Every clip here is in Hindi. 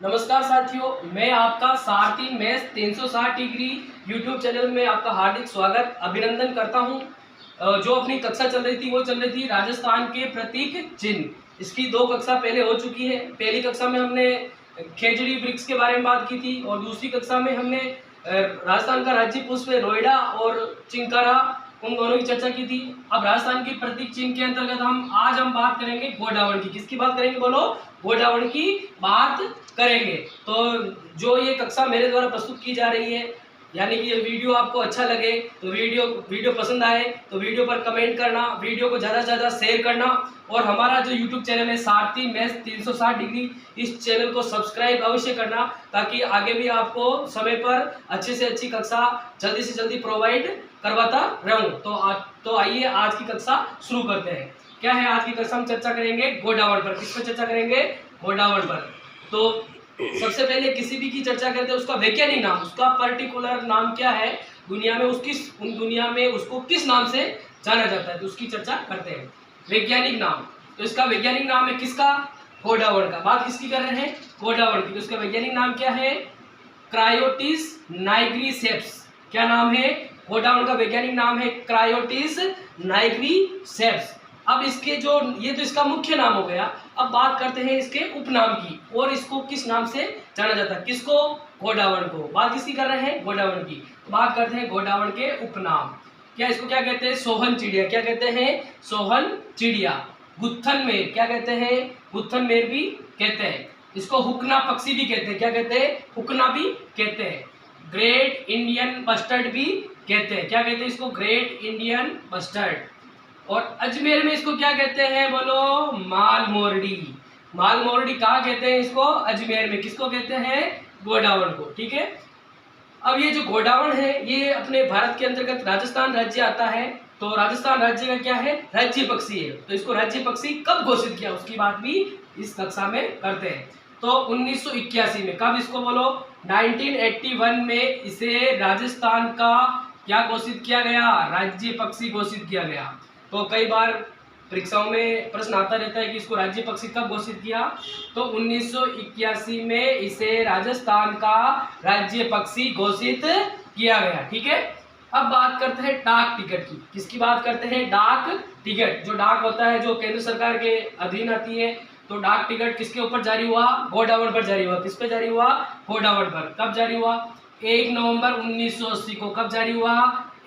नमस्कार साथियों, मैं आपका सारथी मैथ्स 360 डिग्री यूट्यूब चैनल में आपका हार्दिक स्वागत अभिनंदन करता हूं। जो अपनी कक्षा चल रही थी वो चल रही थी राजस्थान के प्रतीक चिन्ह। इसकी 2 कक्षा पहले हो चुकी है। पहली कक्षा में हमने खेजड़ी वृक्ष के बारे में बात की थी और दूसरी कक्षा में हमने राजस्थान का राज्य पुष्प रोइडा और चिंकारा उन दोनों की चर्चा की थी। अब राजस्थान के प्रतीक चिन्ह के अंतर्गत आज हम बात करेंगे गोडावण की। किसकी बात करेंगे बोलो? गोडावण की बात करेंगे। तो जो ये कक्षा मेरे द्वारा प्रस्तुत की जा रही है, यानी कि ये वीडियो आपको अच्छा लगे तो वीडियो पसंद आए तो वीडियो पर कमेंट करना, वीडियो को ज़्यादा से ज़्यादा शेयर करना और हमारा जो यूट्यूब चैनल है सारथी मैथ्स 360 डिग्री, इस चैनल को सब्सक्राइब अवश्य करना ताकि आगे भी आपको समय पर अच्छे से अच्छी कक्षा जल्दी से जल्दी प्रोवाइड करवाता रहूं। तो आइए आज की कक्षा शुरू करते हैं। क्या है आज की कक्षा में चर्चा करेंगे? गोडावण पर। किस पर चर्चा करेंगे? गोडावण पर। तो सबसे पहले किसी भी की चर्चा करते हैं उसका वैज्ञानिक नाम, उसका पर्टिकुलर नाम क्या है दुनिया में, दुनिया में उसको किस नाम से जाना जाता है, तो उसकी चर्चा करते हैं। वैज्ञानिक नाम, तो इसका वैज्ञानिक नाम है किसका? गोडावण का। बात किसकी कर रहे हैं? गोडावण की। तो इसका वैज्ञानिक नाम क्या है? क्रायोटिस नाइग्रीसेप्स। क्या नाम है? गोडावण का वैज्ञानिक नाम है क्रायोटिस नाइग्रीसेप्स। अब इसके जो ये तो इसका मुख्य नाम हो गया। अब बात करते हैं इसके उपनाम की, और इसको किस नाम से जाना जाता है? किसको? गोडावण को। बात किसकी कर रहे हैं? गोडावण की। तो बात करते हैं गोडावण के उपनाम। क्या इसको क्या कहते हैं? सोहन चिड़िया। क्या कहते हैं? सोहन चिड़िया। गुत्थन मेर क्या कहते हैं? गुत्थन मेर भी कहते हैं। इसको हुकना पक्षी भी कहते हैं। क्या कहते हैं? हुकना भी कहते हैं। ग्रेट इंडियन बस्टर्ड भी कहते हैं। क्या कहते हैं इसको? Great Indian bustard. और अजमेर में इसको क्या कहते हैं बोलो? मालमोरडी। मालमोरडी कहाँ कहते हैं इसको? अजमेर में। किसको कहते हैं? गोडावण को। ठीक है। अब ये जो गोडावण है ये अपने भारत के अंतर्गत राजस्थान राज्य आता है। तो राजस्थान राज्य का क्या है? राज्य पक्षी है। तो इसको राज्य पक्षी कब घोषित किया उसकी बात भी इस कक्षा में करते हैं। तो 1981 में। कब इसको बोलो? 1981 में इसे राजस्थान का क्या घोषित किया गया? राज्य पक्षी घोषित किया गया। तो कई बार परीक्षाओं में प्रश्न आता रहता है कि इसको राज्य पक्षी कब घोषित किया? तो 1981 में इसे राजस्थान का राज्य पक्षी घोषित किया गया। ठीक है। अब बात करते हैं डाक टिकट की। किसकी बात करते हैं? डाक टिकट। जो डाक होता है जो केंद्र सरकार के अधीन आती है। तो डाक टिकट किसके ऊपर जारी हुआ? गोडावण पर जारी हुआ। किस पे जारी हुआ? गोडावण पर। कब जारी हुआ? 1 नवंबर 1980 को। कब जारी हुआ?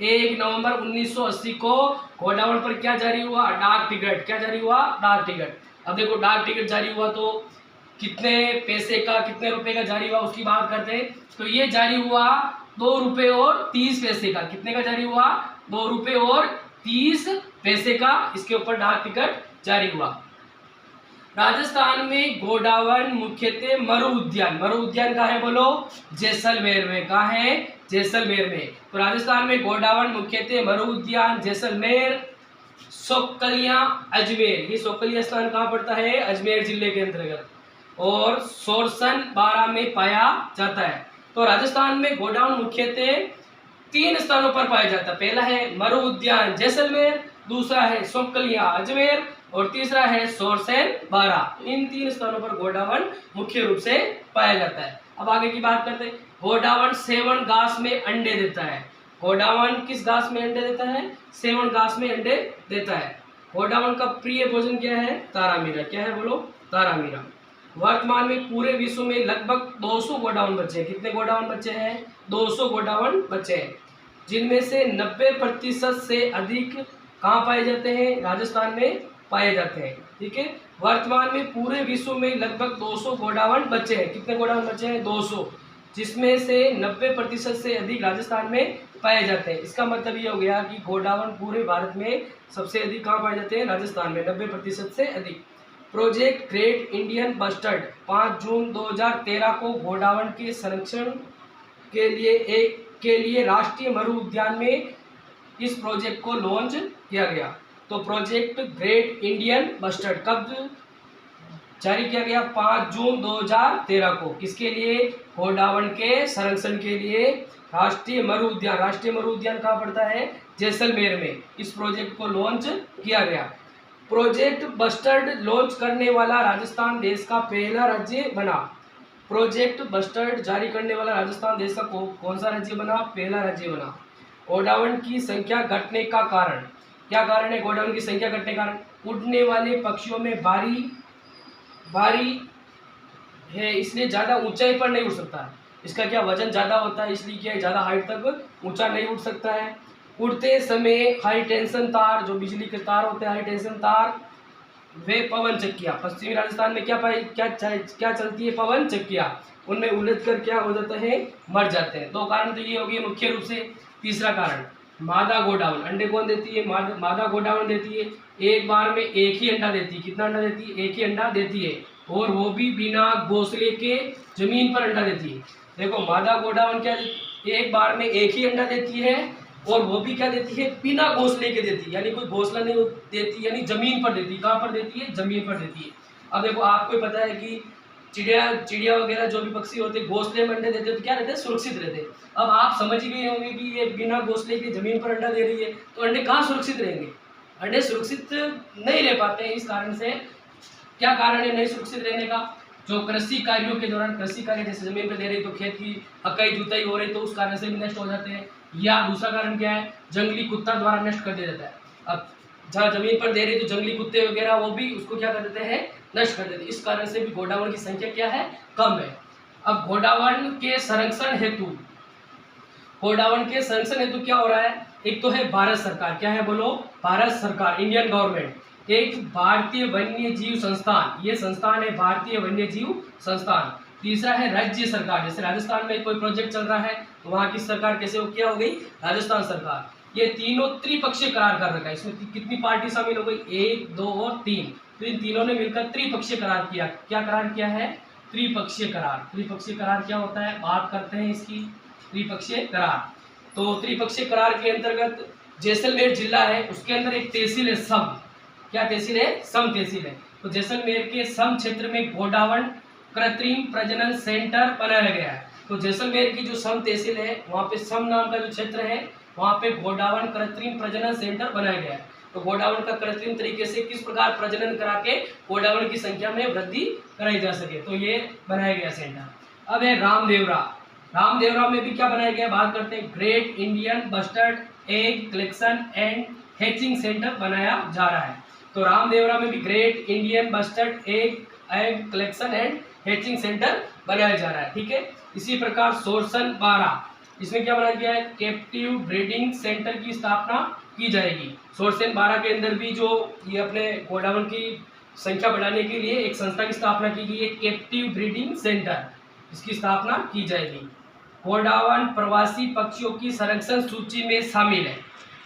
1 नवंबर 1980 को गोडावण पर क्या जारी हुआ? डाक टिकट। क्या जारी हुआ? डाक टिकट। अब देखो डाक टिकट जारी हुआ तो कितने पैसे का, कितने रुपए का जारी हुआ उसकी बात करते हैं। तो ये जारी हुआ 2 रुपये और 30 पैसे का। कितने का जारी हुआ? 2 रुपये और 30 पैसे का इसके ऊपर डाक टिकट जारी हुआ। राजस्थान में गोडावण मुख्यतः मरु उद्यान कहाँ है बोलो? जैसलमेर में। कहाँ है? जैसलमेर में। तो राजस्थान में गोडावण मुख्यतः मरु उद्यान, जैसलमेर, सोकलिया, अजमेर। ये सोकलिया स्थान कहाँ पड़ता है? अजमेर जिले के अंतर्गत। और सोरसन 12 में पाया जाता है। तो राजस्थान में गोडावण मुख्यतः 3 स्थानों पर पाया जाता है। पहला है मरु उद्यान जैसलमेर, दूसरा है सोकलिया अजमेर और तीसरा है सोरसन 12। इन 3 स्थानों पर गोडावण मुख्य रूप से पाया जाता है। अब आगे की बात करते हैं। गोडावण सेवन घास में अंडे देता है। गोडावण किस घास में अंडे देता है? सेवन घास में अंडे देता है। गोडावण का प्रिय भोजन क्या है? तारामीरा। क्या है बोलो? तारामीरा। वर्तमान में पूरे विश्व में लगभग 200 गोडावण बच्चे हैं। कितने गोडावण बच्चे हैं? 200 गोडावण बच्चे हैं, जिनमें से 90% से अधिक कहाँ पाए जाते हैं? राजस्थान में पाए जाते हैं। ठीक है। वर्तमान में पूरे विश्व में लगभग 200 गोडावण बच्चे हैं। कितने गोडावण बच्चे हैं? 200, जिसमें से 90% से अधिक राजस्थान में पाए जाते हैं। इसका मतलब ये हो गया कि गोडावण पूरे भारत में सबसे अधिक कहाँ पाए जाते हैं? राजस्थान में 90% से अधिक। प्रोजेक्ट ग्रेट इंडियन बस्टर्ड 5 जून 2013 को गोडावण के संरक्षण के लिए राष्ट्रीय मरु उद्यान में इस प्रोजेक्ट को लॉन्च किया गया। तो प्रोजेक्ट ग्रेट इंडियन बस्टर्ड कब जारी किया गया? 5 जून 2013 को। किसके लिए? गोडावण के संरक्षण के लिए राष्ट्रीय मरु उद्यान कहाँ पड़ता है? जैसलमेर में। इस प्रोजेक्ट को लॉन्च किया गया। प्रोजेक्ट बस्टर्ड लॉन्च करने वाला राजस्थान देश का पहला राज्य बना। प्रोजेक्ट बस्टर्ड जारी करने वाला राजस्थान देश का कौन सा राज्य बना? पहला राज्य बना। गोडावण की संख्या घटने का कारण, क्या कारण है गोडावण की संख्या घटने का कारण? उड़ने वाले पक्षियों में भारी है, इसलिए ज़्यादा ऊंचाई पर नहीं उड़ सकता है। इसका क्या वजन ज़्यादा होता है, इसलिए क्या ज़्यादा हाइट तक ऊंचा नहीं उड़ सकता है। उड़ते समय हाई टेंशन तार, जो बिजली के तार होते हैं हाई टेंशन तार, वे पवन चक्कियाँ, पश्चिमी राजस्थान में क्या चलती है? पवन चक्कियाँ, उनमें उलझ कर क्या हो जाता है? मर जाते हैं। दो कारण तो ये हो गए मुख्य रूप से। तीसरा कारण, मादा गोडावण, अंडे कौन देती है? मादा गोडावण देती है। एक बार में एक ही अंडा देती है। कितना अंडा देती है? एक ही अंडा देती है, और वो भी बिना घोंसले के जमीन पर अंडा देती है। देखो मादा गोडावण क्या, एक बार में एक ही अंडा देती है, और वो भी क्या देती है? बिना घोंसले के देती है, यानी कोई घोंसला नहीं देती, यानी जमीन पर देती है। कहाँ पर देती है? जमीन पर देती है। अब देखो आपको पता है कि चिड़िया वगैरह जो भी पक्षी होते हैं घोंसले में अंडे देते हैं तो क्या रहते हैं? सुरक्षित रहते हैं। अब आप समझ गए होंगे कि ये बिना घोंसले के जमीन पर अंडा दे रही है, तो अंडे कहाँ सुरक्षित रहेंगे? अंडे सुरक्षित नहीं रह पाते हैं। इस कारण से क्या कारण है नहीं सुरक्षित रहने का? जो कृषि कार्यों के दौरान, कृषि कार्य जैसे जमीन पर दे रही तो खेत की हकाई जुताई हो रही तो उस कारण से भी नष्ट हो जाते हैं। या दूसरा कारण क्या है? जंगली कुत्ता द्वारा नष्ट कर दिया जाता है। अब जहाँ जमीन पर दे रही तो जंगली कुत्ते वगैरह वो भी उसको क्या कर देते हैं? नष्ट कर देते हैं। इस कारण से भी गोडावण की संख्या क्या है? कम है। अब गोडावण के संरक्षण हेतु, गोडावण के संरक्षण हेतु क्या हो रहा है? एक तो है भारत सरकार, क्या है बोलो? भारत सरकार, इंडियन गवर्नमेंट। एक भारतीय वन्य जीव संस्थान, ये संस्थान है भारतीय वन्य जीव संस्थान। तीसरा है राज्य सरकार, जैसे राजस्थान में कोई प्रोजेक्ट चल रहा है तो वहाँ की सरकार कैसे हो क्या हो गई? राजस्थान सरकार। ये तीनों त्रिपक्षीय करार कर रखा है। इसमें कितनी पार्टी शामिल हो गई? 1, 2 और 3। तो इन तीनों ने मिलकर त्रिपक्षीय करार किया। क्या करार किया है? त्रिपक्षीय करार। त्रिपक्षीय करार क्या होता है? बात करते हैं इसकी। त्रिपक्षीय करार, तो त्रिपक्षीय करार के अंतर्गत जैसलमेर जिला है, उसके अंदर एक तहसील है सम। क्या तहसील है? सम तहसील है। तो जैसलमेर के सम क्षेत्र में गोडावण कृत्रिम प्रजनन सेंटर बनाया गया है। तो जैसलमेर की जो सम तहसील है वहाँ पे सम नाम का जो क्षेत्र है वहाँ पे गोडावण कृत्रिम प्रजनन सेंटर बनाया गया है। तो गोडावण का कृत्रिम तरीके से किस प्रकार प्रजनन करा के गोडावण की संख्या में वृद्धि कराई जा सके, तो ये बनाया गया सेंटर। अब है रामदेवरा। रामदेवरा में भी क्या बनाया गया? बात करते हैं। Great Indian bustard egg collection and hatching centre बनाया जा रहा है। तो रामदेवरा में भी great Indian bustard egg collection and hatching centre बनाया जा रहा है। ठीक है। इसी प्रकार सोरसन 12, इसमें क्या बनाया गया है? कैप्टिव ब्रीडिंग सेंटर की स्थापना की जाएगी। सोरसन 12 के अंदर भी जो ये अपने गोडावण की संख्या बढ़ाने के लिए एक संस्था की स्थापना की गई है, कैप्टिव ब्रीडिंग सेंटर, इसकी स्थापना की जाएगी। गोडावण प्रवासी पक्षियों की संरक्षण सूची में शामिल है।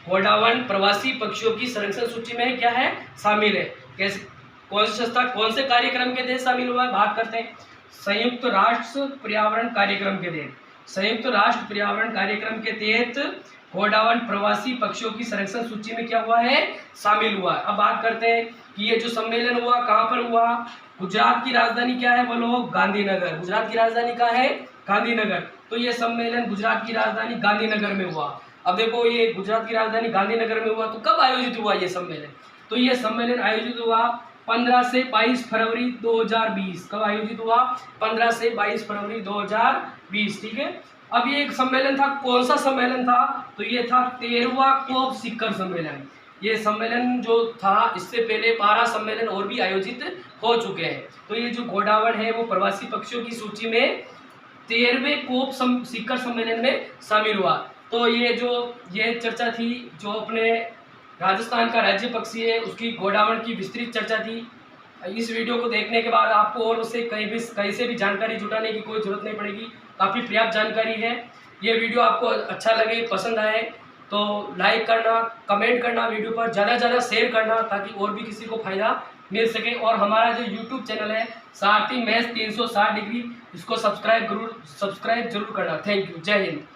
गोडावण प्रवासी पक्षियों की संरक्षण सूची में क्या है? शामिल है। कैसे? कौन सी संस्था कौन से कार्यक्रम के तहत शामिल हुआ है? बात करते हैं। संयुक्त राष्ट्र पर्यावरण कार्यक्रम के तहत, संयुक्त राष्ट्र पर्यावरण कार्यक्रम के तहत गोडावण प्रवासी पक्षियों की संरक्षण सूची में क्या हुआ है? शामिल हुआ है। अब बात करते हैं कि ये जो सम्मेलन हुआ कहाँ पर हुआ? गुजरात की राजधानी क्या है बोलो? गांधीनगर। गुजरात की राजधानी कहाँ है? गांधीनगर। तो ये सम्मेलन गुजरात की राजधानी गांधीनगर में हुआ। अब देखो ये गुजरात की राजधानी गांधीनगर में हुआ तो कब आयोजित हुआ ये सम्मेलन? तो ये सम्मेलन आयोजित हुआ 15 से 22 फरवरी 2020। कब आयोजित हुआ? 15 से 22 फरवरी 2020। ठीक है। अब ये एक सम्मेलन था, कौन सा सम्मेलन था? तो ये था 13वां कोप शिखर सम्मेलन। ये सम्मेलन जो था इससे पहले 12 सम्मेलन और भी आयोजित हो चुके हैं। तो ये जो गोडावण है वो प्रवासी पक्षियों की सूची में 13वें कोप शिखर सम्मेलन में शामिल हुआ। तो ये चर्चा थी जो अपने राजस्थान का राज्य पक्षी है उसकी गोडावण की विस्तृत चर्चा थी। इस वीडियो को देखने के बाद आपको और उससे कहीं से भी जानकारी जुटाने की कोई जरूरत नहीं पड़ेगी, काफ़ी पर्याप्त जानकारी है। ये वीडियो आपको अच्छा लगे, पसंद आए तो लाइक करना, कमेंट करना, वीडियो पर ज़्यादा से ज़्यादा शेयर करना ताकि और भी किसी को फायदा मिल सके। और हमारा जो यूट्यूब चैनल है सारथी मैथ्स 360 डिग्री, इसको सब्सक्राइब जरूर करना। Thank you. जय हिंद।